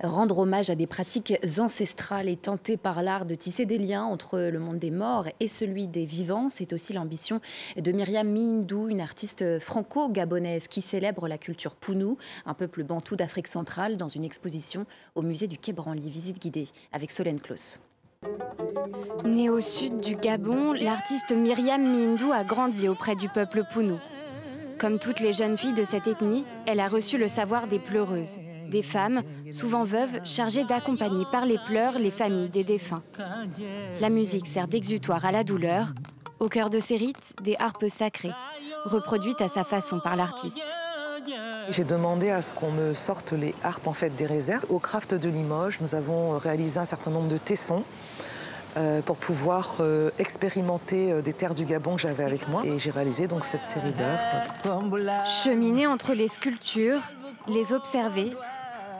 Rendre hommage à des pratiques ancestrales et tenter par l'art de tisser des liens entre le monde des morts et celui des vivants, c'est aussi l'ambition de Myriam Mihindou, une artiste franco-gabonaise qui célèbre la culture Pounou, un peuple bantou d'Afrique centrale, dans une exposition au musée du Quai Branly. Visite guidée avec Solène Claus. Née au sud du Gabon, l'artiste Myriam Mihindou a grandi auprès du peuple Pounou. Comme toutes les jeunes filles de cette ethnie, elle a reçu le savoir des pleureuses, des femmes, souvent veuves, chargées d'accompagner par les pleurs les familles des défunts. La musique sert d'exutoire à la douleur. Au cœur de ces rites, des harpes sacrées, reproduites à sa façon par l'artiste. J'ai demandé à ce qu'on me sorte les harpes des réserves. Au Craft de Limoges, nous avons réalisé un certain nombre de tessons pour pouvoir expérimenter des terres du Gabon que j'avais avec moi. Et j'ai réalisé donc cette série d'œuvres. Cheminer entre les sculptures, les observer,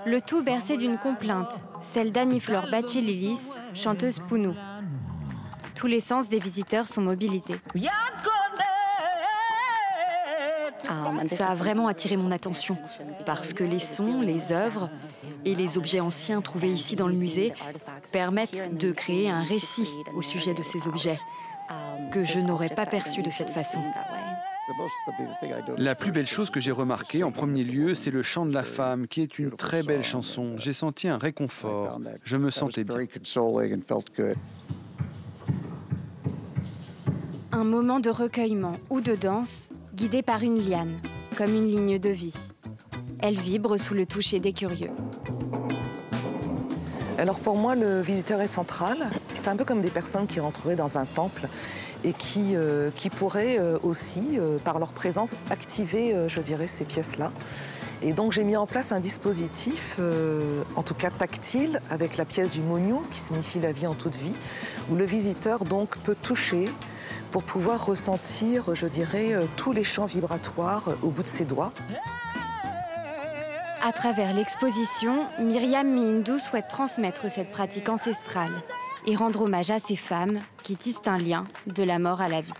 le tout bercé d'une complainte, celle d'Annie-Flore Bachelilis, chanteuse Pounou. Tous les sens des visiteurs sont mobilisés. Ça a vraiment attiré mon attention, parce que les sons, les œuvres et les objets anciens trouvés ici dans le musée permettent de créer un récit au sujet de ces objets que je n'aurais pas perçu de cette façon. La plus belle chose que j'ai remarquée en premier lieu, c'est le chant de la femme, qui est une très belle chanson. J'ai senti un réconfort, je me sentais bien. Un moment de recueillement ou de danse, guidé par une liane, comme une ligne de vie. Elle vibre sous le toucher des curieux. Alors pour moi, le visiteur est central. C'est un peu comme des personnes qui rentreraient dans un temple et qui pourraient aussi, par leur présence, activer, je dirais, ces pièces-là. Et donc j'ai mis en place un dispositif, en tout cas tactile, avec la pièce du Mognou, qui signifie la vie en toute vie, où le visiteur donc peut toucher pour pouvoir ressentir, je dirais, tous les champs vibratoires au bout de ses doigts. À travers l'exposition, Myriam Mihindou souhaite transmettre cette pratique ancestrale et rendre hommage à ces femmes qui tissent un lien de la mort à la vie.